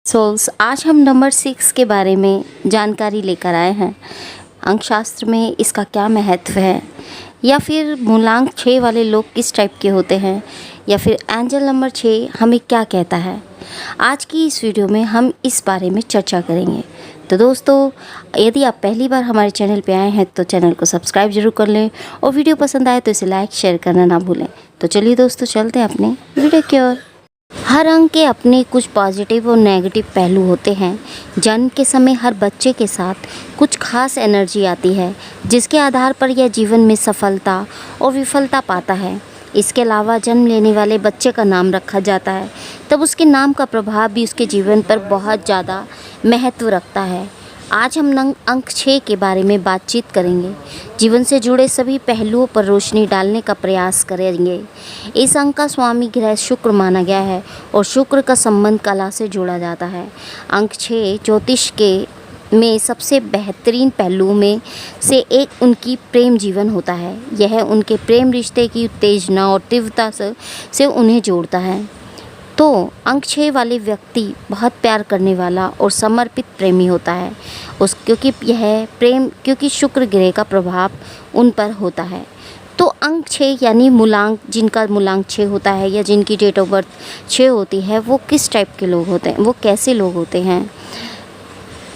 Souls आज हम number 6 के बारे में जानकारी लेकर आए हैं। अंकशास्त्र में इसका क्या महत्व है, या फिर मूलांक 6 वाले लोग किस टाइप के होते हैं, या फिर एंजल नंबर 6 हमें क्या कहता है। आज की इस वीडियो में हम इस बारे में चर्चा करेंगे। तो दोस्तों, यदि आप पहली बार हमारे चैनल पे आए हैं तो चैनल को सब्सक्राइब जरूर कर लें, और वीडियो पसंद आए तो इसे लाइक शेयर करना ना भूलें। तो चलिए दोस्तों, चलते हैं अपने वीडियो की ओर। हर अंक के अपने कुछ पॉजिटिव और नेगेटिव पहलू होते हैं। जन्म के समय हर बच्चे के साथ कुछ खास एनर्जी आती है, जिसके आधार पर यह जीवन में सफलता और विफलता पाता है। इसके अलावा जन्म लेने वाले बच्चे का नाम रखा जाता है, तब उसके नाम का प्रभाव भी उसके जीवन पर बहुत ज़्यादा महत्व रखता है। आज हम अंक 6 के बारे में बातचीत करेंगे। जीवन से जुड़े सभी पहलुओं पर रोशनी डालने का प्रयास करेंगे। इस अंक का स्वामी ग्रह शुक्र माना गया है, और शुक्र का संबंध कला से जोड़ा जाता है। अंक 6 ज्योतिष के में सबसे बेहतरीन पहलुओं में से एक उनकी प्रेम जीवन होता है। यह उनके प्रेम रिश्ते की उत्तेजना और तीव्रता से उन्हें जोड़ता है। तो अंक 6 वाले व्यक्ति बहुत प्यार करने वाला और समर्पित प्रेमी होता है, क्योंकि शुक्र ग्रह का प्रभाव उन पर होता है। तो अंक 6 यानी मूलांक, जिनका मूलांक 6 होता है या जिनकी डेट ऑफ बर्थ 6 होती है, वो किस टाइप के लोग होते हैं, वो कैसे लोग होते हैं।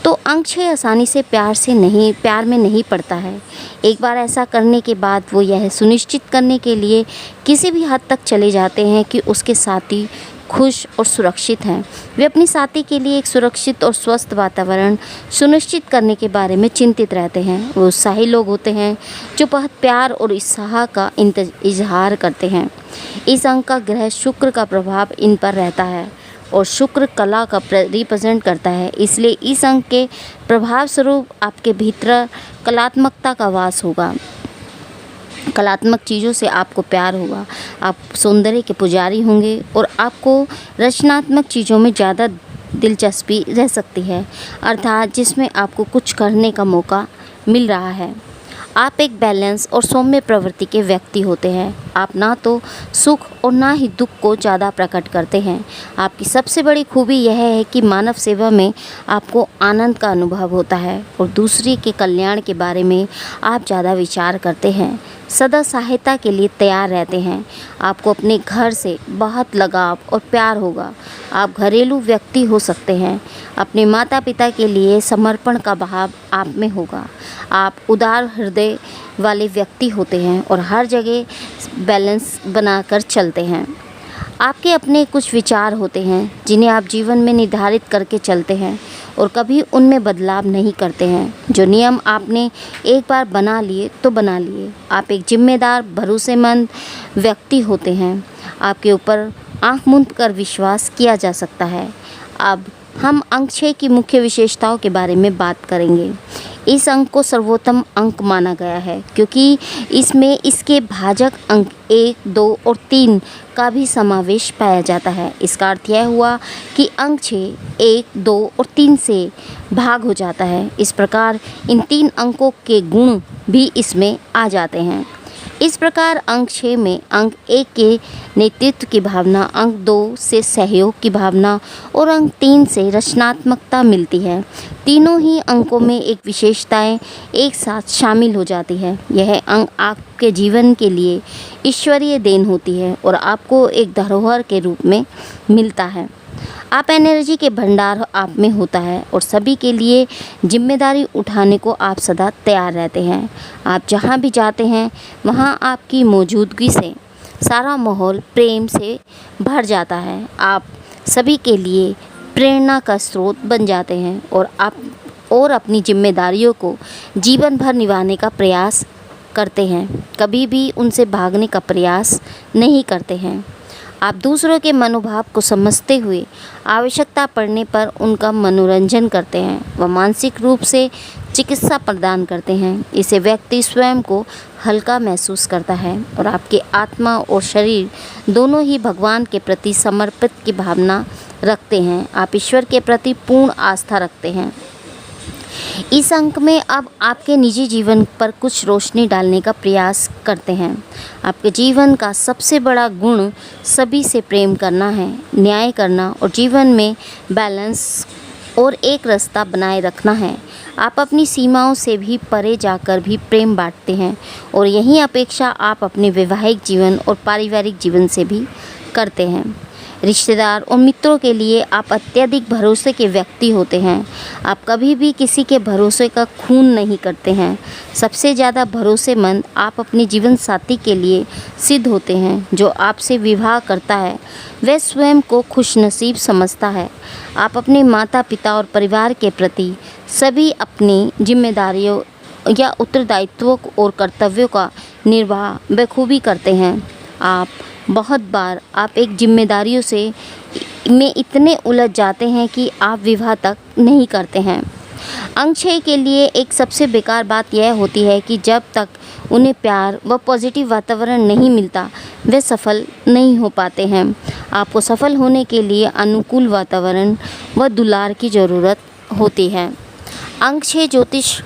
तो अंक 6 आसानी से प्यार में नहीं पड़ता है। एक बार ऐसा करने के बाद वो यह सुनिश्चित करने के लिए किसी भी हद तक चले जाते हैं कि उसके साथी खुश और सुरक्षित हैं। वे अपनी साथी के लिए एक सुरक्षित और स्वस्थ वातावरण सुनिश्चित करने के बारे में चिंतित रहते हैं। वो उत्साही लोग होते हैं जो बहुत प्यार और उत्साह का इजहार करते हैं। इस अंक का ग्रह शुक्र का प्रभाव इन पर रहता है, और शुक्र कला का रिप्रेजेंट करता है। इसलिए इस अंक के प्रभाव स्वरूप आपके भीतर कलात्मकता का वास होगा। कलात्मक चीज़ों से आपको प्यार होगा। आप सौंदर्य के पुजारी होंगे, और आपको रचनात्मक चीज़ों में ज़्यादा दिलचस्पी रह सकती है, अर्थात जिसमें आपको कुछ करने का मौका मिल रहा है। आप एक बैलेंस और सौम्य प्रवृत्ति के व्यक्ति होते हैं। आप ना तो सुख और ना ही दुख को ज़्यादा प्रकट करते हैं। आपकी सबसे बड़ी खूबी यह है कि मानव सेवा में आपको आनंद का अनुभव होता है, और दूसरे के कल्याण के बारे में आप ज़्यादा विचार करते हैं। सदा सहायता के लिए तैयार रहते हैं। आपको अपने घर से बहुत लगाव और प्यार होगा। आप घरेलू व्यक्ति हो सकते हैं। अपने माता पिता के लिए समर्पण का भाव आप में होगा। आप उदार हृदय वाले व्यक्ति होते हैं, और हर जगह बैलेंस बनाकर चलते हैं। आपके अपने कुछ विचार होते हैं जिन्हें आप जीवन में निर्धारित करके चलते हैं, और कभी उनमें बदलाव नहीं करते हैं। जो नियम आपने एक बार बना लिए तो बना लिए। आप एक जिम्मेदार, भरोसेमंद व्यक्ति होते हैं। आपके ऊपर आंख मूंद कर विश्वास किया जा सकता है। अब हम अंक 6 की मुख्य विशेषताओं के बारे में बात करेंगे। इस अंक को सर्वोत्तम अंक माना गया है, क्योंकि इसमें इसके भाजक अंक 1, 2 और 3 का भी समावेश पाया जाता है। इसका अर्थ यह हुआ कि अंक 6 1, 2 और 3 से भाग हो जाता है। इस प्रकार इन 3 अंकों के गुण भी इसमें आ जाते हैं। इस प्रकार अंक 6 में अंक 1 के नेतृत्व की भावना, अंक 2 से सहयोग की भावना, और अंक 3 से रचनात्मकता मिलती है। तीनों ही अंकों में एक विशेषताएं एक साथ शामिल हो जाती है। यह अंक आपके जीवन के लिए ईश्वरीय देन होती है, और आपको एक धरोहर के रूप में मिलता है। आप एनर्जी के भंडार आप में होता है, और सभी के लिए जिम्मेदारी उठाने को आप सदा तैयार रहते हैं। आप जहाँ भी जाते हैं वहाँ आपकी मौजूदगी से सारा माहौल प्रेम से भर जाता है। आप सभी के लिए प्रेरणा का स्रोत बन जाते हैं, और अपनी जिम्मेदारियों को जीवन भर निभाने का प्रयास करते हैं। कभी भी उनसे भागने का प्रयास नहीं करते हैं। आप दूसरों के मनोभाव को समझते हुए आवश्यकता पड़ने पर उनका मनोरंजन करते हैं व मानसिक रूप से चिकित्सा प्रदान करते हैं। इससे व्यक्ति स्वयं को हल्का महसूस करता है, और आपके आत्मा और शरीर दोनों ही भगवान के प्रति समर्पित की भावना रखते हैं। आप ईश्वर के प्रति पूर्ण आस्था रखते हैं। इस अंक में अब आपके निजी जीवन पर कुछ रोशनी डालने का प्रयास करते हैं। आपके जीवन का सबसे बड़ा गुण सभी से प्रेम करना है, न्याय करना और जीवन में बैलेंस और एक रास्ता बनाए रखना है। आप अपनी सीमाओं से भी परे जाकर भी प्रेम बांटते हैं और यही अपेक्षा आप अपने वैवाहिक जीवन और पारिवारिक जीवन से भी करते हैं। रिश्तेदार और मित्रों के लिए आप अत्यधिक भरोसे के व्यक्ति होते हैं। आप कभी भी किसी के भरोसे का खून नहीं करते हैं। सबसे ज़्यादा भरोसेमंद आप अपने जीवन साथी के लिए सिद्ध होते हैं। जो आपसे विवाह करता है वह स्वयं को खुशनसीब समझता है। आप अपने माता पिता और परिवार के प्रति सभी अपनी जिम्मेदारियों या उत्तरदायित्वों और कर्तव्यों का निर्वाह बखूबी करते हैं। बहुत बार आप एक जिम्मेदारियों से में इतने उलझ जाते हैं कि आप विवाह तक नहीं करते हैं। अंक 6 के लिए एक सबसे बेकार बात यह होती है कि जब तक उन्हें प्यार व पॉजिटिव वातावरण नहीं मिलता वे सफल नहीं हो पाते हैं। आपको सफल होने के लिए अनुकूल वातावरण व दुलार की ज़रूरत होती है। अंक 6 ज्योतिष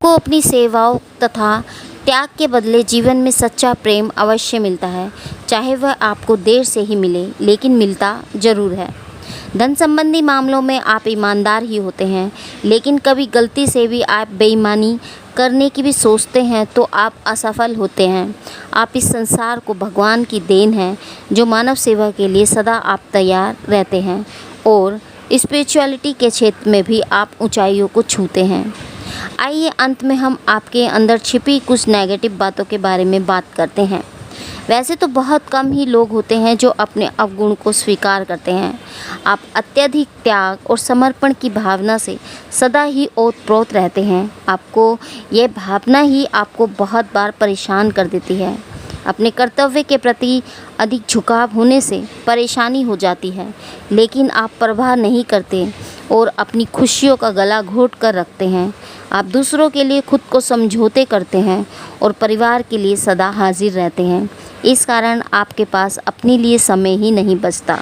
को अपनी सेवाओं तथा त्याग के बदले जीवन में सच्चा प्रेम अवश्य मिलता है, चाहे वह आपको देर से ही मिले, लेकिन मिलता ज़रूर है। धन संबंधी मामलों में आप ईमानदार ही होते हैं, लेकिन कभी गलती से भी आप बेईमानी करने की भी सोचते हैं तो आप असफल होते हैं। आप इस संसार को भगवान की देन है जो मानव सेवा के लिए सदा आप तैयार रहते हैं और स्पिरिचुअलिटी के क्षेत्र में भी आप ऊंचाइयों को छूते हैं। आइए अंत में हम आपके अंदर छिपी कुछ नेगेटिव बातों के बारे में बात करते हैं। वैसे तो बहुत कम ही लोग होते हैं जो अपने अवगुण को स्वीकार करते हैं। आप अत्यधिक त्याग और समर्पण की भावना से सदा ही ओतप्रोत रहते हैं। आपको यह भावना ही आपको बहुत बार परेशान कर देती है। अपने कर्तव्य के प्रति अधिक झुकाव होने से परेशानी हो जाती है, लेकिन आप परवाह नहीं करते और अपनी खुशियों का गला घोट कर रखते हैं। आप दूसरों के लिए खुद को समझौते करते हैं और परिवार के लिए सदा हाजिर रहते हैं। इस कारण आपके पास अपने लिए समय ही नहीं बचता।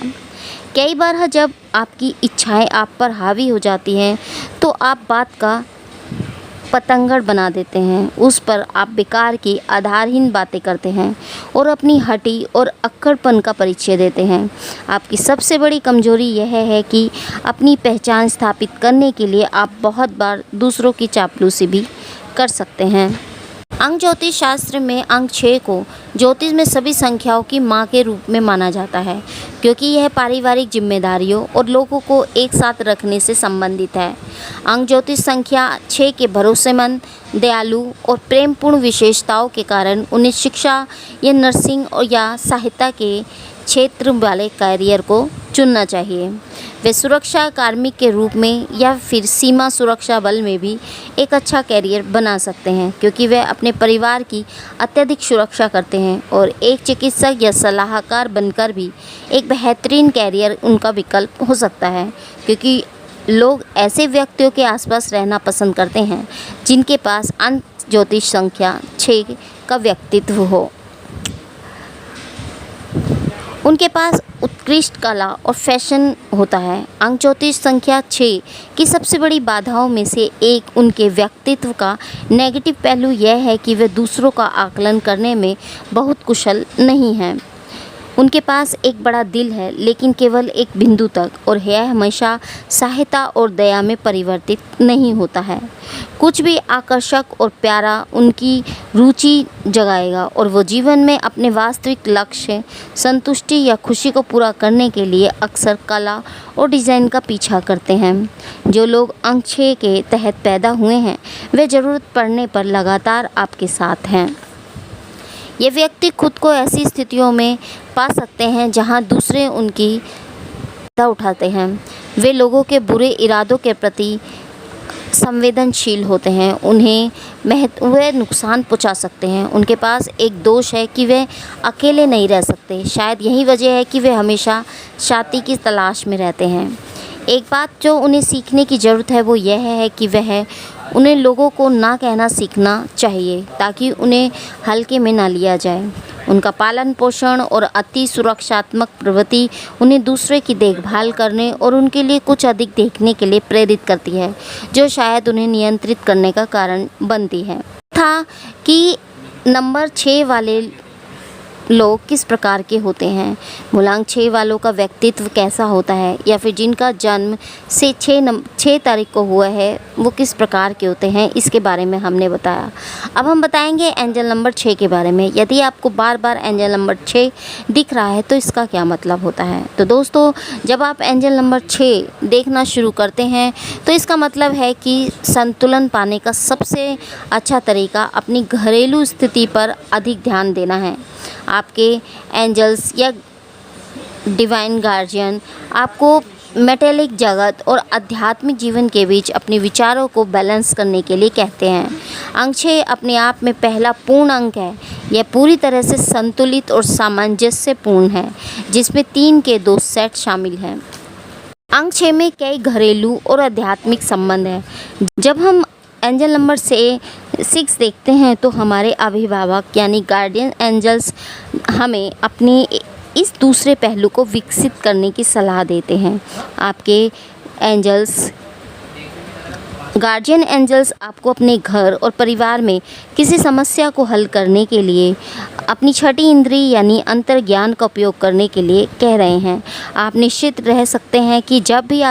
कई बार जब आपकी इच्छाएं आप पर हावी हो जाती हैं तो आप बात का पतंगड़ बना देते हैं। उस पर आप बेकार की आधारहीन बातें करते हैं और अपनी हठी और अक्कड़पन का परिचय देते हैं। आपकी सबसे बड़ी कमजोरी यह है कि अपनी पहचान स्थापित करने के लिए आप बहुत बार दूसरों की चापलूसी भी कर सकते हैं। अंक ज्योतिष शास्त्र में अंक 6 को ज्योतिष में सभी संख्याओं की माँ के रूप में माना जाता है, क्योंकि यह पारिवारिक जिम्मेदारियों और लोगों को एक साथ रखने से संबंधित है। अंक ज्योतिष संख्या 6 के भरोसेमंद, दयालु और प्रेमपूर्ण विशेषताओं के कारण उन्हें शिक्षा या नर्सिंग और या सहायता के क्षेत्र वाले कैरियर को चुनना चाहिए। वे सुरक्षा कार्मिक के रूप में या फिर सीमा सुरक्षा बल में भी एक अच्छा कैरियर बना सकते हैं, क्योंकि वे अपने परिवार की अत्यधिक सुरक्षा करते हैं और एक चिकित्सक या सलाहकार बनकर भी एक बेहतरीन कैरियर उनका विकल्प हो सकता है, क्योंकि लोग ऐसे व्यक्तियों के आसपास रहना पसंद करते हैं जिनके पास अंक ज्योतिष संख्या 6 का व्यक्तित्व हो। उनके पास उत्कृष्ट कला और फैशन होता है। अंक ज्योतिष संख्या 6 की सबसे बड़ी बाधाओं में से एक उनके व्यक्तित्व का नेगेटिव पहलू यह है कि वे दूसरों का आकलन करने में बहुत कुशल नहीं हैं। उनके पास एक बड़ा दिल है, लेकिन केवल एक बिंदु तक, और यह हमेशा सहायता और दया में परिवर्तित नहीं होता है। कुछ भी आकर्षक और प्यारा उनकी रुचि जगाएगा और वो जीवन में अपने वास्तविक लक्ष्य, संतुष्टि या खुशी को पूरा करने के लिए अक्सर कला और डिज़ाइन का पीछा करते हैं। जो लोग अंक 6 के तहत पैदा हुए हैं वे ज़रूरत पड़ने पर लगातार आपके साथ हैं। ये व्यक्ति खुद को ऐसी स्थितियों में पा सकते हैं जहां दूसरे उनकी फायदा उठाते हैं। वे लोगों के बुरे इरादों के प्रति संवेदनशील होते हैं, उन्हें वे नुकसान पहुंचा सकते हैं। उनके पास एक दोष है कि वे अकेले नहीं रह सकते। शायद यही वजह है कि वे हमेशा साथी की तलाश में रहते हैं। एक बात जो उन्हें सीखने की ज़रूरत है वो यह है कि वह उन्हें लोगों को ना कहना सीखना चाहिए ताकि उन्हें हल्के में ना लिया जाए। उनका पालन पोषण और अति सुरक्षात्मक प्रवृत्ति उन्हें दूसरे की देखभाल करने और उनके लिए कुछ अधिक देखने के लिए प्रेरित करती है, जो शायद उन्हें नियंत्रित करने का कारण बनती है। था कि नंबर 6 वाले लोग किस प्रकार के होते हैं, मूलांक 6 वालों का व्यक्तित्व कैसा होता है, या फिर जिनका जन्म से 6 तारीख को हुआ है वो किस प्रकार के होते हैं, इसके बारे में हमने बताया। अब हम बताएंगे एंजल नंबर 6 के बारे में। यदि आपको बार बार एंजल नंबर 6 दिख रहा है तो इसका क्या मतलब होता है। तो दोस्तों, जब आप एंजल नंबर 6 देखना शुरू करते हैं तो इसका मतलब है कि संतुलन पाने का सबसे अच्छा तरीका अपनी घरेलू स्थिति पर अधिक ध्यान देना है। आपके एंजल्स या डिवाइन गार्जियन आपको मेटेलिक जगत और आध्यात्मिक जीवन के बीच अपने विचारों को बैलेंस करने के लिए कहते हैं। अंक 6 अपने आप में पहला पूर्ण अंक है। यह पूरी तरह से संतुलित और सामंजस्यपूर्ण है, जिसमें 3 के 2 सेट शामिल हैं। अंक 6 में कई घरेलू और आध्यात्मिक संबंध हैं। जब हम एंजल नंबर से 6 देखते हैं तो हमारे अभिभावक यानी गार्डियन एंजल्स हमें अपने इस दूसरे पहलू को विकसित करने की सलाह देते हैं। आपके एंजल्स गार्जियन एंजल्स आपको अपने घर और परिवार में किसी समस्या को हल करने के लिए अपनी छठी इंद्री यानी अंतर्ज्ञान का उपयोग करने के लिए कह रहे हैं। आप निश्चित रह सकते हैं कि जब भी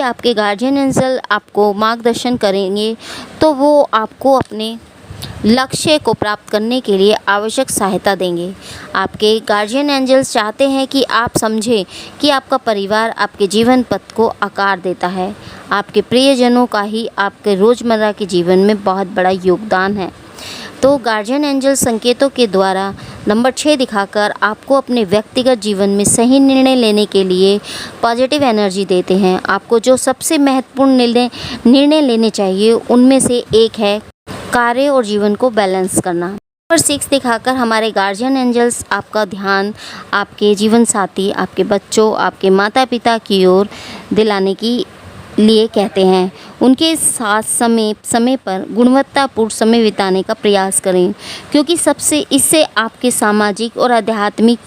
आपके गार्जियन एंजल आपको मार्गदर्शन करेंगे तो वो आपको अपने लक्ष्य को प्राप्त करने के लिए आवश्यक सहायता देंगे। आपके गार्जियन एंजल्स चाहते हैं कि आप समझें कि आपका परिवार आपके जीवन पथ को आकार देता है। आपके प्रियजनों का ही आपके रोज़मर्रा के जीवन में बहुत बड़ा योगदान है। तो गार्जियन एंजल संकेतों के द्वारा नंबर 6 दिखाकर आपको अपने व्यक्तिगत जीवन में सही निर्णय लेने के लिए पॉजिटिव एनर्जी देते हैं। आपको जो सबसे महत्वपूर्ण निर्णय लेने चाहिए उनमें से एक है कार्य और जीवन को बैलेंस करना। नंबर 6 दिखाकर हमारे गार्जियन एंजल्स आपका ध्यान आपके जीवन साथी, आपके बच्चों, आपके माता पिता की ओर दिलाने की लिए कहते हैं। उनके साथ समय पर गुणवत्तापूर्ण समय बिताने का प्रयास करें, क्योंकि इससे आपके सामाजिक और आध्यात्मिक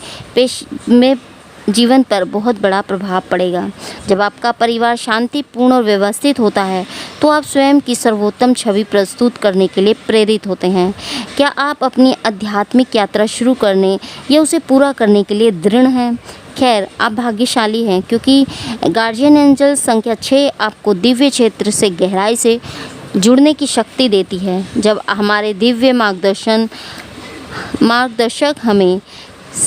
जीवन पर बहुत बड़ा प्रभाव पड़ेगा। जब आपका परिवार शांतिपूर्ण और व्यवस्थित होता है तो आप स्वयं की सर्वोत्तम छवि प्रस्तुत करने के लिए प्रेरित होते हैं। क्या आप अपनी आध्यात्मिक यात्रा शुरू करने या उसे पूरा करने के लिए दृढ़ हैं? खैर, आप भाग्यशाली हैं, क्योंकि गार्जियन एंजल संख्या 6 आपको दिव्य क्षेत्र से गहराई से जुड़ने की शक्ति देती है। जब हमारे दिव्य मार्गदर्शक हमें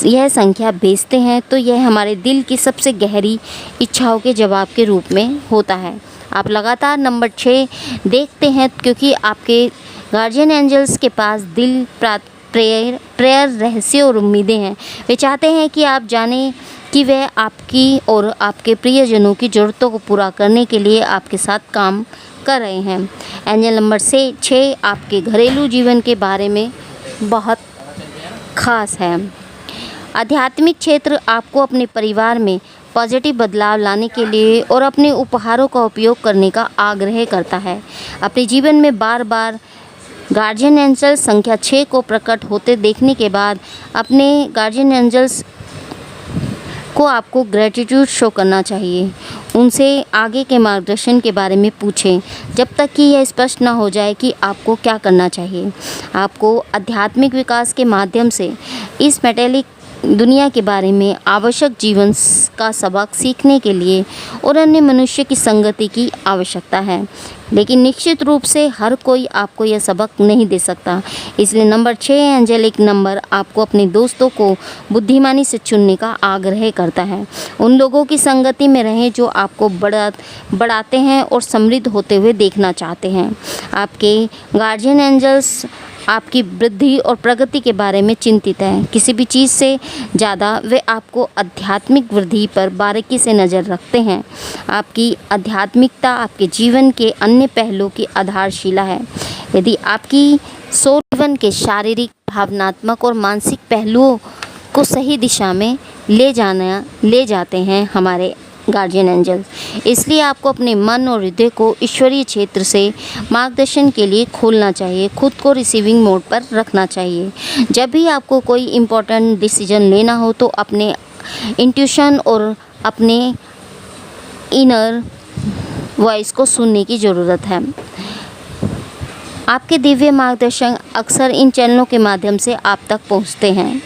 यह संख्या भेजते हैं तो यह हमारे दिल की सबसे गहरी इच्छाओं के जवाब के रूप में होता है। आप लगातार नंबर 6 देखते हैं क्योंकि आपके गार्जियन एंजल्स के पास दिल, प्रेयर, रहस्य और उम्मीदें हैं। वे चाहते हैं कि आप जानें कि वह आपकी और आपके प्रियजनों की ज़रूरतों को पूरा करने के लिए आपके साथ काम कर रहे हैं। एंजल नंबर 6 आपके घरेलू जीवन के बारे में बहुत खास है। आध्यात्मिक क्षेत्र आपको अपने परिवार में पॉजिटिव बदलाव लाने के लिए और अपने उपहारों का उपयोग करने का आग्रह करता है। अपने जीवन में बार बार गार्जियन एंजल संख्या 6 को प्रकट होते देखने के बाद अपने गार्जियन एंजल्स को आपको ग्रेटिट्यूड शो करना चाहिए। उनसे आगे के मार्गदर्शन के बारे में पूछें जब तक कि यह स्पष्ट ना हो जाए कि आपको क्या करना चाहिए। आपको आध्यात्मिक विकास के माध्यम से इस मेटेलिक दुनिया के बारे में आवश्यक जीवन का सबक सीखने के लिए और अन्य मनुष्य की संगति की आवश्यकता है, लेकिन निश्चित रूप से हर कोई आपको यह सबक नहीं दे सकता। इसलिए नंबर 6 एंजेलिक नंबर आपको अपने दोस्तों को बुद्धिमानी से चुनने का आग्रह करता है। उन लोगों की संगति में रहें जो आपको बढ़ाते हैं और समृद्ध होते हुए देखना चाहते हैं। आपके गार्जियन एंजल्स आपकी वृद्धि और प्रगति के बारे में चिंतित हैं। किसी भी चीज़ से ज़्यादा वे आपको आध्यात्मिक वृद्धि पर बारीकी से नज़र रखते हैं। आपकी आध्यात्मिकता आपके जीवन के अन्य पहलुओं की आधारशिला है। यदि आपकी सोच जीवन के शारीरिक, भावनात्मक और मानसिक पहलुओं को सही दिशा में ले जाते हैं, हमारे गार्जियन एंजल्स। इसलिए आपको अपने मन और हृदय को ईश्वरीय क्षेत्र से मार्गदर्शन के लिए खोलना चाहिए, खुद को रिसीविंग मोड पर रखना चाहिए। जब भी आपको कोई इम्पोर्टेंट डिसीजन लेना हो तो अपने इंट्यूशन और अपने इनर वॉइस को सुनने की ज़रूरत है। आपके दिव्य मार्गदर्शन अक्सर इन चैनलों के माध्यम से आप तक पहुंचते हैं।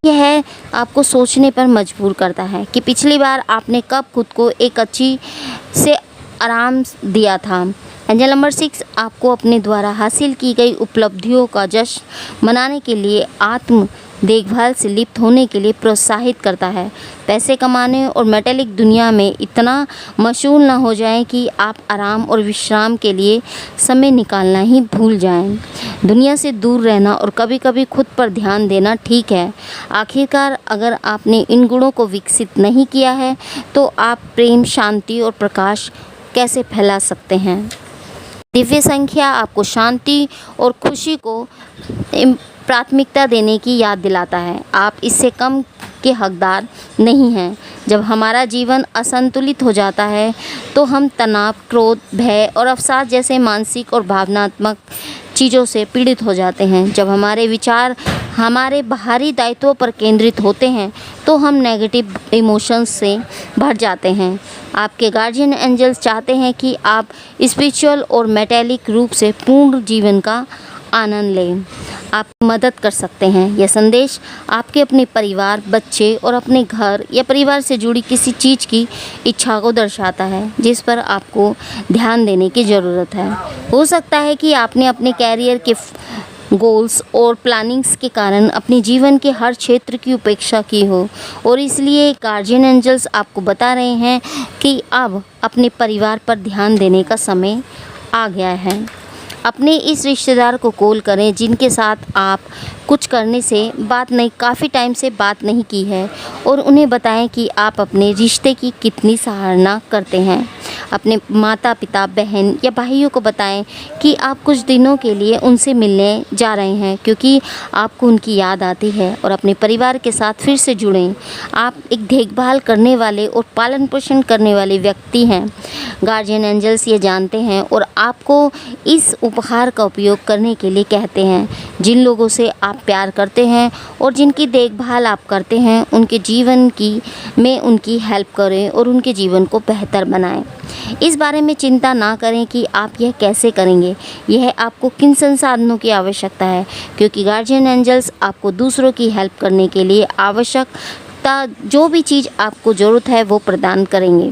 यह आपको सोचने पर मजबूर करता है कि पिछली बार आपने कब खुद को एक अच्छी से आराम दिया था। एंजल नंबर 6 आपको अपने द्वारा हासिल की गई उपलब्धियों का जश्न मनाने के लिए आत्म देखभाल से लिप्त होने के लिए प्रोत्साहित करता है। पैसे कमाने और मेटेलिक दुनिया में इतना मशगूल न हो जाएं कि आप आराम और विश्राम के लिए समय निकालना ही भूल जाएं। दुनिया से दूर रहना और कभी कभी खुद पर ध्यान देना ठीक है। आखिरकार अगर आपने इन गुणों को विकसित नहीं किया है तो आप प्रेम, शांति और प्रकाश कैसे फैला सकते हैं। दिव्य संख्या आपको शांति और खुशी को प्राथमिकता देने की याद दिलाता है। आप इससे कम के हकदार नहीं हैं। जब हमारा जीवन असंतुलित हो जाता है तो हम तनाव, क्रोध, भय और अवसाद जैसे मानसिक और भावनात्मक चीज़ों से पीड़ित हो जाते हैं। जब हमारे विचार हमारे बाहरी दायित्वों पर केंद्रित होते हैं तो हम नेगेटिव इमोशंस से भर जाते हैं। आपके गार्जियन एंजल्स चाहते हैं कि आप स्पिरिचुअल और मेटेलिक रूप से पूर्ण जीवन का आनंद लें। आप मदद कर सकते हैं। यह संदेश आपके अपने परिवार, बच्चे और अपने घर या परिवार से जुड़ी किसी चीज़ की इच्छा को दर्शाता है जिस पर आपको ध्यान देने की ज़रूरत है। हो सकता है कि आपने अपने कैरियर के गोल्स और प्लानिंग्स के कारण अपने जीवन के हर क्षेत्र की उपेक्षा की हो और इसलिए गार्जियन एंजल्स आपको बता रहे हैं कि अब अपने परिवार पर ध्यान देने का समय आ गया है। अपने इस रिश्तेदार को कॉल करें जिनके साथ आप काफ़ी टाइम से बात नहीं की है और उन्हें बताएं कि आप अपने रिश्ते की कितनी सराहना करते हैं। अपने माता पिता, बहन या भाइयों को बताएं कि आप कुछ दिनों के लिए उनसे मिलने जा रहे हैं क्योंकि आपको उनकी याद आती है और अपने परिवार के साथ फिर से जुड़ें। आप एक देखभाल करने वाले और पालन पोषण करने वाले व्यक्ति हैं। गार्जियन एंजल्स ये जानते हैं और आपको इस उपहार का उपयोग करने के लिए कहते हैं। जिन लोगों से आप प्यार करते हैं और जिनकी देखभाल आप करते हैं उनके जीवन में उनकी हेल्प करें और उनके जीवन को बेहतर बनाएं। इस बारे में चिंता ना करें कि आप यह कैसे करेंगे, यह आपको किन संसाधनों की आवश्यकता है, क्योंकि गार्जियन एंजल्स आपको दूसरों की हेल्प करने के लिए आवश्यकता जो भी चीज़ आपको ज़रूरत है वो प्रदान करेंगे।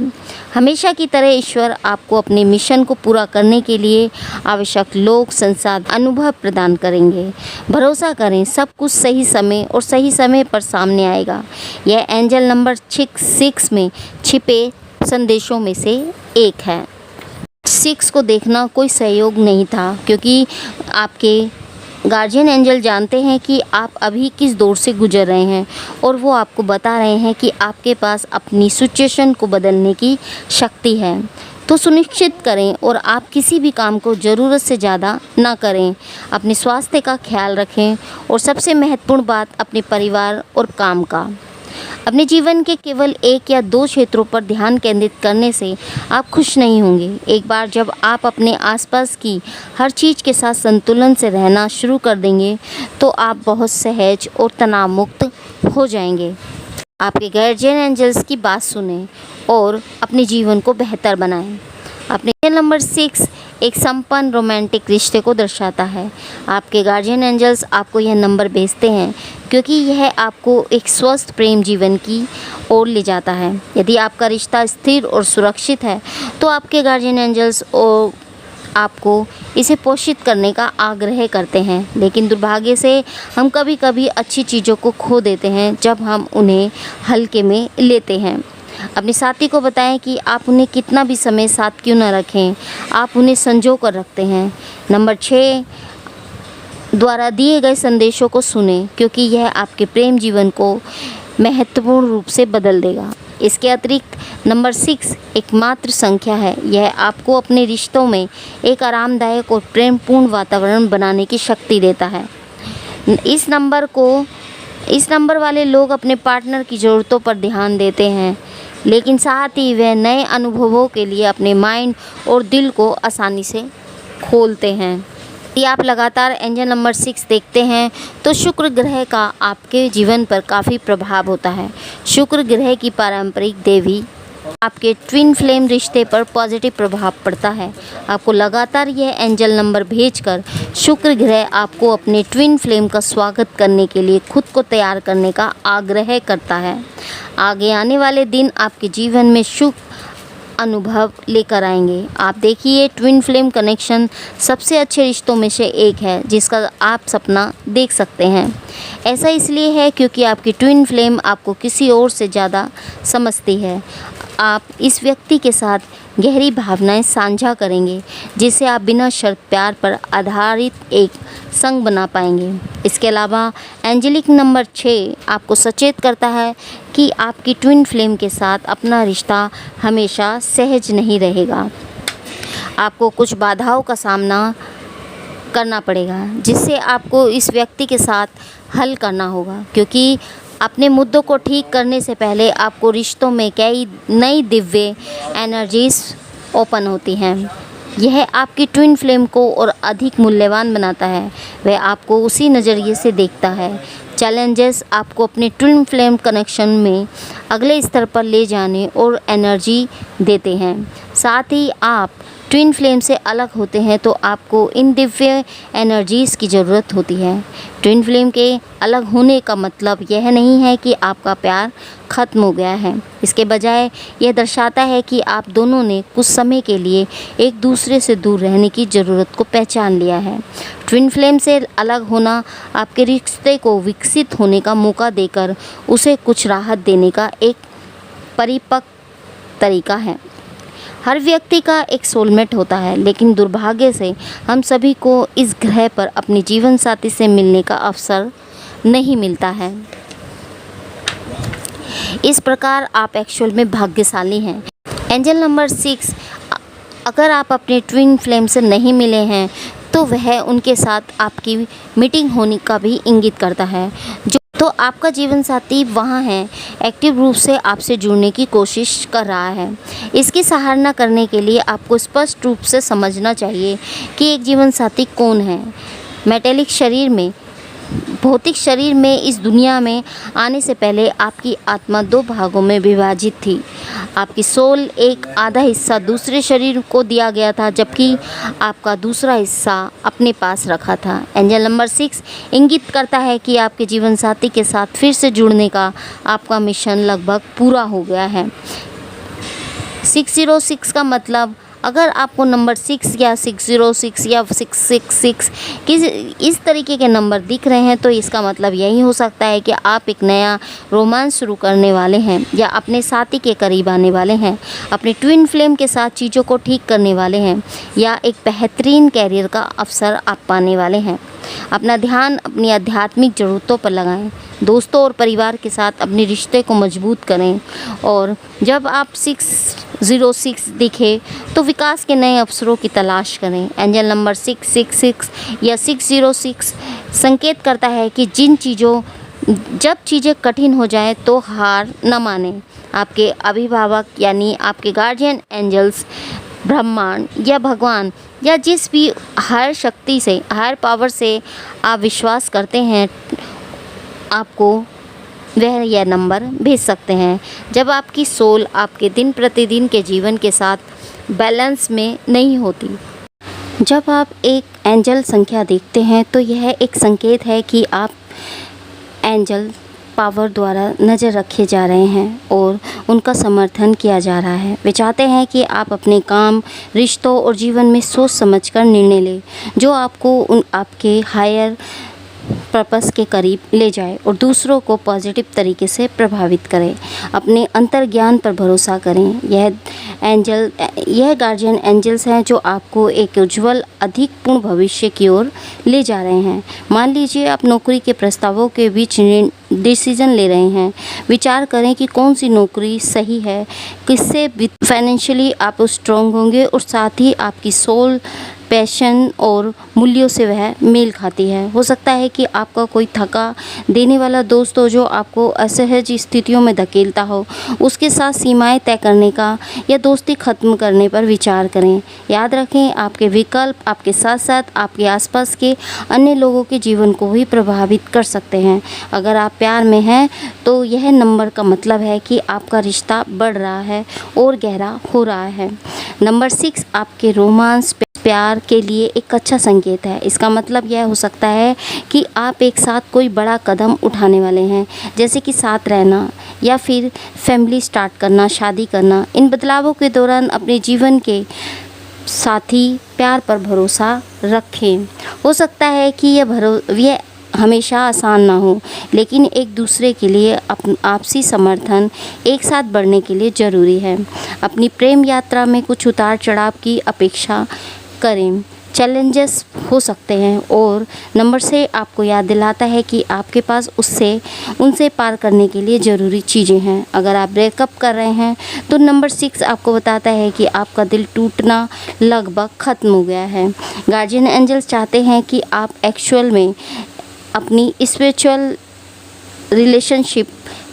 हमेशा की तरह ईश्वर आपको अपने मिशन को पूरा करने के लिए आवश्यक लोग, संसाधन, अनुभव प्रदान करेंगे। भरोसा करें, सब कुछ सही समय और सही समय पर सामने आएगा। यह एंजल नंबर 6 में छिपे संदेशों में से एक है। 6 को देखना कोई सहयोग नहीं था क्योंकि आपके गार्जियन एंजल जानते हैं कि आप अभी किस दौर से गुजर रहे हैं और वो आपको बता रहे हैं कि आपके पास अपनी सिचुएशन को बदलने की शक्ति है। तो सुनिश्चित करें और आप किसी भी काम को ज़रूरत से ज़्यादा ना करें। अपने स्वास्थ्य का ख्याल रखें और सबसे महत्वपूर्ण बात अपने परिवार और काम का। अपने जीवन के केवल 1 या 2 क्षेत्रों पर ध्यान केंद्रित करने से आप खुश नहीं होंगे। एक बार जब आप अपने आसपास की हर चीज़ के साथ संतुलन से रहना शुरू कर देंगे तो आप बहुत सहज और तनाव मुक्त हो जाएंगे। आपके गार्जियन एंजल्स की बात सुनें और अपने जीवन को बेहतर बनाएं। अपने नंबर 6 एक संपन्न रोमांटिक रिश्ते को दर्शाता है। आपके गार्जियन एंजल्स आपको यह नंबर भेजते हैं क्योंकि यह आपको एक स्वस्थ प्रेम जीवन की ओर ले जाता है। यदि आपका रिश्ता स्थिर और सुरक्षित है तो आपके गार्जियन एंजल्स आपको इसे पोषित करने का आग्रह करते हैं। लेकिन दुर्भाग्य से हम कभी कभी अच्छी चीज़ों को खो देते हैं जब हम उन्हें हल्के में लेते हैं। अपने साथी को बताएं कि आप उन्हें कितना भी समय साथ क्यों न रखें, आप उन्हें संजो कर रखते हैं। नंबर 6 द्वारा दिए गए संदेशों को सुनें क्योंकि यह आपके प्रेम जीवन को महत्वपूर्ण रूप से बदल देगा। इसके अतिरिक्त नंबर 6 एकमात्र संख्या है। यह आपको अपने रिश्तों में एक आरामदायक और प्रेमपूर्ण वातावरण बनाने की शक्ति देता है। इस नंबर वाले लोग अपने पार्टनर की ज़रूरतों पर ध्यान देते हैं लेकिन साथ ही वे नए अनुभवों के लिए अपने माइंड और दिल को आसानी से खोलते हैं। यदि आप लगातार एंजल नंबर 6 देखते हैं तो शुक्र ग्रह का आपके जीवन पर काफ़ी प्रभाव होता है। शुक्र ग्रह की पारंपरिक देवी आपके ट्विन फ्लेम रिश्ते पर पॉजिटिव प्रभाव पड़ता है। आपको लगातार यह एंजल नंबर भेजकर शुक्र ग्रह आपको अपने ट्विन फ्लेम का स्वागत करने के लिए खुद को तैयार करने का आग्रह करता है। आगे आने वाले दिन आपके जीवन में शुभ अनुभव लेकर आएंगे। आप देखिए, ट्विन फ्लेम कनेक्शन सबसे अच्छे रिश्तों में से एक है जिसका आप सपना देख सकते हैं। ऐसा इसलिए है क्योंकि आपकी ट्विन फ्लेम आपको किसी और से ज़्यादा समझती है। आप इस व्यक्ति के साथ गहरी भावनाएं साझा करेंगे जिससे आप बिना शर्त प्यार पर आधारित एक संग बना पाएंगे। इसके अलावा एंजेलिक नंबर 6 आपको सचेत करता है कि आपकी ट्विन फ्लेम के साथ अपना रिश्ता हमेशा सहज नहीं रहेगा। आपको कुछ बाधाओं का सामना करना पड़ेगा जिससे आपको इस व्यक्ति के साथ हल करना होगा, क्योंकि अपने मुद्दों को ठीक करने से पहले आपको रिश्तों में कई नई दिव्य एनर्जीज ओपन होती हैं। यह आपकी ट्विन फ्लेम को और अधिक मूल्यवान बनाता है। वह आपको उसी नज़रिए से देखता है। चैलेंजेस आपको अपने ट्विन फ्लेम कनेक्शन में अगले स्तर पर ले जाने और एनर्जी देते हैं। साथ ही आप ट्विन फ्लेम से अलग होते हैं तो आपको इन दिव्य एनर्जीज़ की ज़रूरत होती है। ट्विन फ्लेम के अलग होने का मतलब यह नहीं है कि आपका प्यार ख़त्म हो गया है। इसके बजाय यह दर्शाता है कि आप दोनों ने कुछ समय के लिए एक दूसरे से दूर रहने की ज़रूरत को पहचान लिया है। ट्विन फ्लेम से अलग होना आपके रिश्ते को विकसित होने का मौका देकर उसे कुछ राहत देने का एक परिपक्व तरीका है। हर व्यक्ति का एक सोलमेट होता है, लेकिन दुर्भाग्य से हम सभी को इस ग्रह पर अपने जीवन साथी से मिलने का अवसर नहीं मिलता है। इस प्रकार आप एक्चुअल में भाग्यशाली हैं। एंजल नंबर 6, अगर आप अपने ट्विन फ्लेम से नहीं मिले हैं तो वह उनके साथ आपकी मीटिंग होने का भी इंगित करता है। तो आपका जीवन साथी वहाँ है, एक्टिव रूप से आपसे जुड़ने की कोशिश कर रहा है। इसकी सराहना करने के लिए आपको स्पष्ट रूप से समझना चाहिए कि एक जीवन साथी कौन है। मेटेलिक शरीर में, भौतिक शरीर में इस दुनिया में आने से पहले आपकी आत्मा 2 भागों में विभाजित थी। आपकी सोल एक आधा हिस्सा दूसरे शरीर को दिया गया था, जबकि आपका दूसरा हिस्सा अपने पास रखा था। एंजल नंबर 6 इंगित करता है कि आपके जीवन साथी के साथ फिर से जुड़ने का आपका मिशन लगभग पूरा हो गया है। 606 का मतलब, अगर आपको नंबर 6 या 606 या 666 किसी इस तरीके के नंबर दिख रहे हैं तो इसका मतलब यही हो सकता है कि आप एक नया रोमांस शुरू करने वाले हैं या अपने साथी के करीब आने वाले हैं, अपने ट्विन फ्लेम के साथ चीज़ों को ठीक करने वाले हैं या एक बेहतरीन कैरियर का अवसर आप पाने वाले हैं। अपना ध्यान अपनी आध्यात्मिक ज़रूरतों पर लगाएं, दोस्तों और परिवार के साथ अपने रिश्ते को मजबूत करें और जब आप 606 दिखे तो विकास के नए अवसरों की तलाश करें। एंजल नंबर 666 या 606 संकेत करता है कि जब चीज़ें कठिन हो जाएं तो हार न मानें। आपके अभिभावक यानी आपके गार्जियन एंजल्स, ब्रह्मांड या भगवान या जिस भी हायर शक्ति से, हायर पावर से आप विश्वास करते हैं, आपको वह यह नंबर भेज सकते हैं। जब आपकी सोल आपके दिन प्रतिदिन के जीवन के साथ बैलेंस में नहीं होती। जब आप एक एंजल संख्या देखते हैं तो यह एक संकेत है कि आप एंजल पावर द्वारा नज़र रखे जा रहे हैं और उनका समर्थन किया जा रहा है। वे चाहते हैं कि आप अपने काम, रिश्तों और जीवन में सोच समझकर निर्णय लें जो आपको आपके हायर पर्पस के करीब ले जाए और दूसरों को पॉजिटिव तरीके से प्रभावित करें। अपने अंतर्ज्ञान पर भरोसा करें। यह गार्जियन एंजल्स हैं जो आपको एक उज्जवल, अधिक पूर्ण भविष्य की ओर ले जा रहे हैं। मान लीजिए आप नौकरी के प्रस्तावों के बीच डिसीजन ले रहे हैं। विचार करें कि कौन सी नौकरी सही है, किससे फाइनेंशियली आप स्ट्रॉन्ग होंगे और साथ ही आपकी सोल पैशन और मूल्यों से वह मेल खाती है। हो सकता है कि आपका कोई थका देने वाला दोस्त हो जो आपको असहज स्थितियों में धकेलता हो। उसके साथ सीमाएं तय करने का या दोस्ती ख़त्म करने पर विचार करें। याद रखें, आपके विकल्प आपके साथ साथ आपके आसपास के अन्य लोगों के जीवन को भी प्रभावित कर सकते हैं। अगर आप प्यार में हैं तो यह नंबर का मतलब है कि आपका रिश्ता बढ़ रहा है और गहरा हो रहा है। नंबर 6 आपके रोमांस प्यार के लिए एक अच्छा संकेत है। इसका मतलब यह हो सकता है कि आप एक साथ कोई बड़ा कदम उठाने वाले हैं, जैसे कि साथ रहना या फिर फैमिली स्टार्ट करना, शादी करना। इन बदलावों के दौरान अपने जीवन के साथी प्यार पर भरोसा रखें। हो सकता है कि यह हमेशा आसान ना हो, लेकिन एक दूसरे के लिए आपसी समर्थन एक साथ बढ़ने के लिए ज़रूरी है। अपनी प्रेम यात्रा में कुछ उतार चढ़ाव की अपेक्षा करें। चैलेंजेस हो सकते हैं और नंबर से आपको याद दिलाता है कि आपके पास उनसे पार करने के लिए ज़रूरी चीज़ें हैं। अगर आप ब्रेकअप कर रहे हैं तो नंबर 6 आपको बताता है कि आपका दिल टूटना लगभग ख़त्म हो गया है। गार्जियन एंजल्स चाहते हैं कि आप एक्चुअल में अपनी स्पिरिचुअल रिलेशनशिप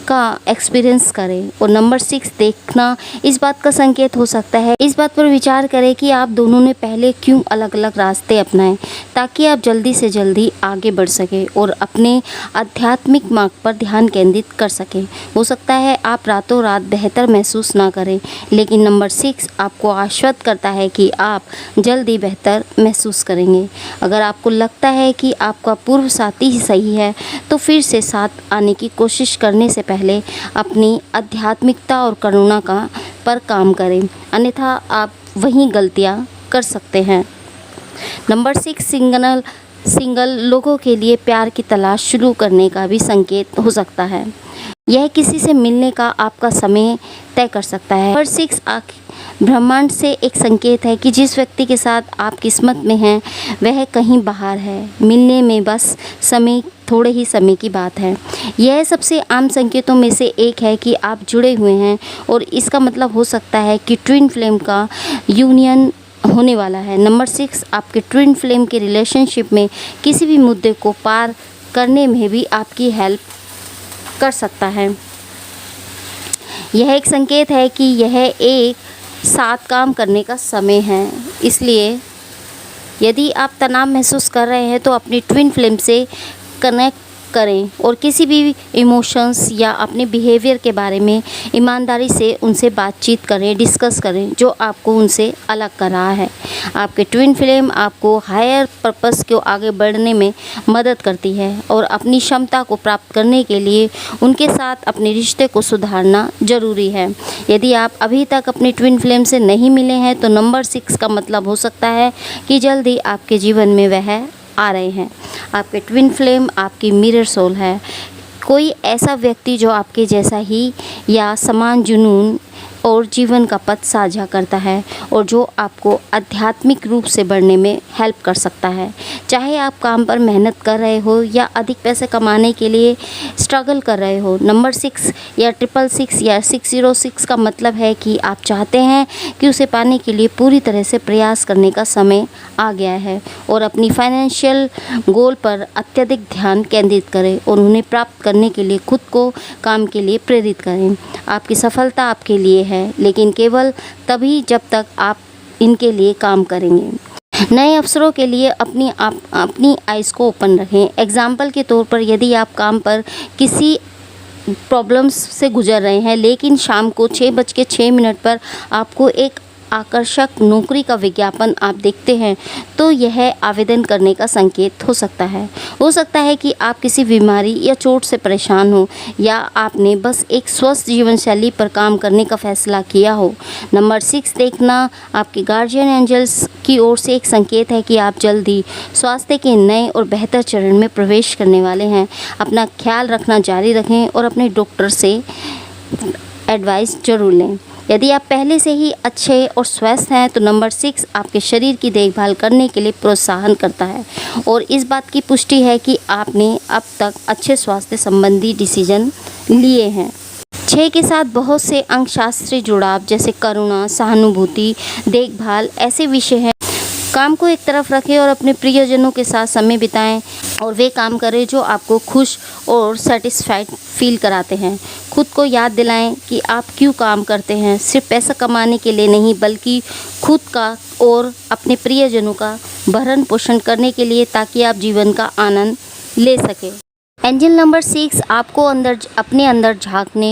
का एक्सपीरियंस करें। और नंबर 6 देखना इस बात का संकेत हो सकता है। इस बात पर विचार करें कि आप दोनों ने पहले क्यों अलग अलग रास्ते अपनाए, ताकि आप जल्दी से जल्दी आगे बढ़ सकें और अपने आध्यात्मिक मार्ग पर ध्यान केंद्रित कर सकें। हो सकता है आप रातों रात बेहतर महसूस ना करें, लेकिन नंबर 6 आपको आश्वस्त करता है कि आप जल्द ही बेहतर महसूस करेंगे। अगर आपको लगता है कि आपका पूर्व साथी ही सही है तो फिर से साथ आने की कोशिश करने से पहले अपनी आध्यात्मिकता और करुणा पर काम करें, अन्यथा आप वहीं गलतियां कर सकते हैं। नंबर 6 सिंगल लोगों के लिए प्यार की तलाश शुरू करने का भी संकेत हो सकता है। यह किसी से मिलने का आपका समय तय कर सकता है। नंबर 6 ब्रह्मांड से एक संकेत है कि जिस व्यक्ति के साथ आप किस्मत में हैं वह कहीं बाहर है। मिलने में बस थोड़े ही समय की बात है। यह सबसे आम संकेतों में से एक है कि आप जुड़े हुए हैं और इसका मतलब हो सकता है कि ट्विन फ्लेम का यूनियन होने वाला है। नंबर 6 आपके ट्विन फ्लेम के रिलेशनशिप में किसी भी मुद्दे को पार करने में भी आपकी हेल्प कर सकता है। यह एक संकेत है कि यह एक साथ काम करने का समय है। इसलिए यदि आप तनाव महसूस कर रहे हैं तो अपनी ट्विन फ्लेम से कनेक्ट करें और किसी भी इमोशंस या अपने बिहेवियर के बारे में ईमानदारी से उनसे बातचीत करें, डिस्कस करें जो आपको उनसे अलग कर रहा है। आपके ट्विन फ्लेम आपको हायर पर्पस को आगे बढ़ने में मदद करती है और अपनी क्षमता को प्राप्त करने के लिए उनके साथ अपने रिश्ते को सुधारना ज़रूरी है। यदि आप अभी तक अपनी ट्विन फ्लेम से नहीं मिले हैं तो नंबर 6 का मतलब हो सकता है कि जल्द ही आपके जीवन में वह आ रहे हैं। आपके ट्विन फ्लेम आपकी मिरर सोल है, कोई ऐसा व्यक्ति जो आपके जैसा ही या समान जुनून और जीवन का पथ साझा करता है और जो आपको आध्यात्मिक रूप से बढ़ने में हेल्प कर सकता है। चाहे आप काम पर मेहनत कर रहे हो या अधिक पैसे कमाने के लिए स्ट्रगल कर रहे हो, नंबर 6 या 666 या 606 का मतलब है कि आप चाहते हैं कि उसे पाने के लिए पूरी तरह से प्रयास करने का समय आ गया है और अपनी फाइनेंशियल गोल पर अत्यधिक ध्यान केंद्रित करें और उन्हें प्राप्त करने के लिए खुद को काम के लिए प्रेरित करें। आपकी सफलता आपके लिए है, लेकिन केवल तभी जब तक आप इनके लिए काम करेंगे। नए अवसरों के लिए अपनी आइज़ को ओपन रखें। एग्जाम्पल के तौर पर यदि आप काम पर किसी प्रॉब्लम्स से गुजर रहे हैं लेकिन शाम को 6:06 पर आपको एक आकर्षक नौकरी का विज्ञापन आप देखते हैं तो यह आवेदन करने का संकेत हो सकता है। हो सकता है कि आप किसी बीमारी या चोट से परेशान हो या आपने बस एक स्वस्थ जीवन शैली पर काम करने का फैसला किया हो। नंबर 6 देखना आपके गार्जियन एंजल्स की ओर से एक संकेत है कि आप जल्दी स्वास्थ्य के नए और बेहतर चरण में प्रवेश करने वाले हैं। अपना ख्याल रखना जारी रखें और अपने डॉक्टर से एडवाइस जरूर लें। यदि आप पहले से ही अच्छे और स्वस्थ हैं तो नंबर 6 आपके शरीर की देखभाल करने के लिए प्रोत्साहन करता है और इस बात की पुष्टि है कि आपने अब तक अच्छे स्वास्थ्य संबंधी डिसीजन लिए हैं। 6 के साथ बहुत से अंकशास्त्रीय जुड़ाव जैसे करुणा, सहानुभूति, देखभाल ऐसे विषय हैं काम को एक तरफ रखें और अपने प्रियजनों के साथ समय बिताएं और वे काम करें जो आपको खुश और सेटिस्फाइड फील कराते हैं। खुद को याद दिलाएं कि आप क्यों काम करते हैं, सिर्फ पैसा कमाने के लिए नहीं बल्कि खुद का और अपने प्रियजनों का भरण पोषण करने के लिए, ताकि आप जीवन का आनंद ले सकें। एंजल नंबर 6 आपको अपने अंदर झांकने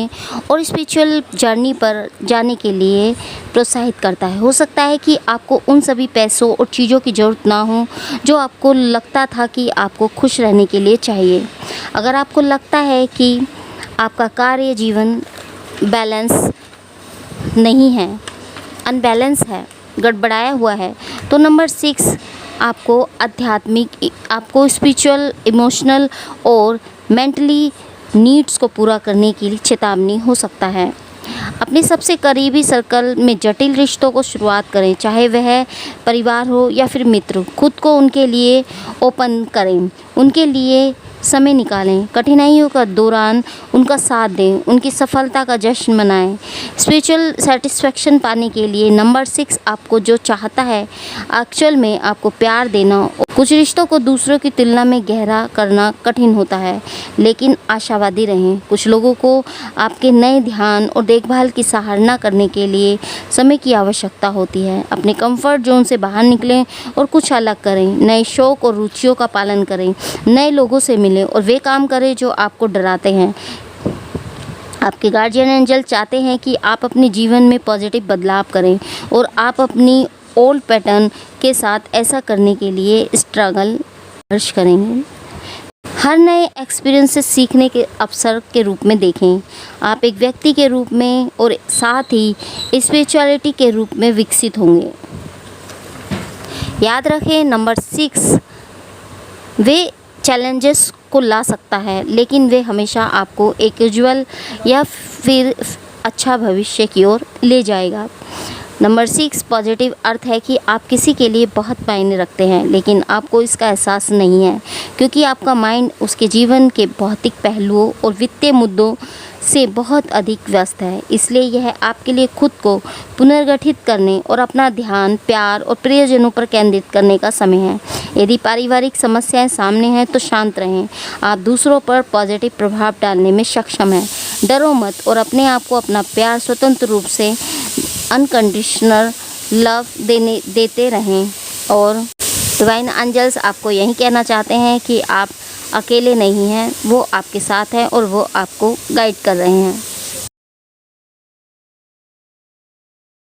और स्पिरिचुअल जर्नी पर जाने के लिए प्रोत्साहित करता है। हो सकता है कि आपको उन सभी पैसों और चीज़ों की ज़रूरत ना हो जो आपको लगता था कि आपको खुश रहने के लिए चाहिए। अगर आपको लगता है कि आपका कार्य जीवन बैलेंस नहीं है, अनबैलेंस है, गड़बड़ाया हुआ है, तो नंबर 6 आपको आध्यात्मिक, आपको स्पिरिचुअल, इमोशनल और मेंटली नीड्स को पूरा करने की चेतावनी हो सकता है। अपने सबसे करीबी सर्कल में जटिल रिश्तों को शुरुआत करें, चाहे वह परिवार हो या फिर मित्र। खुद को उनके लिए ओपन करें, उनके लिए समय निकालें, कठिनाइयों का दौरान उनका साथ दें, उनकी सफलता का जश्न मनाएं। स्पिरिचुअल सेटिस्फैक्शन पाने के लिए नंबर 6 आपको जो चाहता है एक्चुअल में आपको प्यार देना। कुछ रिश्तों को दूसरों की तुलना में गहरा करना कठिन होता है, लेकिन आशावादी रहें। कुछ लोगों को आपके नए ध्यान और देखभाल की सराहना करने के लिए समय की आवश्यकता होती है। अपने कंफर्ट जोन से बाहर निकलें और कुछ अलग करें। नए शौक और रुचियों का पालन करें, नए लोगों से मिलें और वे काम करें जो आपको डराते हैं। आपके गार्जियन एंजल चाहते हैं कि आप अपने जीवन में पॉजिटिव बदलाव करें और आप अपनी ओल्ड पैटर्न के साथ ऐसा करने के लिए स्ट्रगल करेंगे। हर नए एक्सपीरियंस से सीखने के अवसर के रूप में देखें। आप एक व्यक्ति के रूप में और साथ ही स्पिरिचुअलिटी के रूप में विकसित होंगे। याद रखें नंबर 6 वे चैलेंजेस को ला सकता है, लेकिन वे हमेशा आपको एक उज्ज्वल या फिर अच्छा भविष्य की ओर ले जाएगा। नंबर 6 पॉजिटिव अर्थ है कि आप किसी के लिए बहुत मायने रखते हैं, लेकिन आपको इसका एहसास नहीं है क्योंकि आपका माइंड उसके जीवन के भौतिक पहलुओं और वित्तीय मुद्दों से बहुत अधिक व्यस्त है। इसलिए यह आपके लिए खुद को पुनर्गठित करने और अपना ध्यान प्यार और प्रियजनों पर केंद्रित करने का समय है। यदि पारिवारिक समस्याएं सामने हैं तो शांत रहें। आप दूसरों पर पॉजिटिव प्रभाव डालने में सक्षम हैं। डरो मत और अपने आप को अपना प्यार स्वतंत्र रूप से अनकंडीशनल लव देते रहें। और डिवाइन एंजल्स आपको यही कहना चाहते हैं कि आप अकेले नहीं हैं, वो आपके साथ हैं और वो आपको गाइड कर रहे हैं।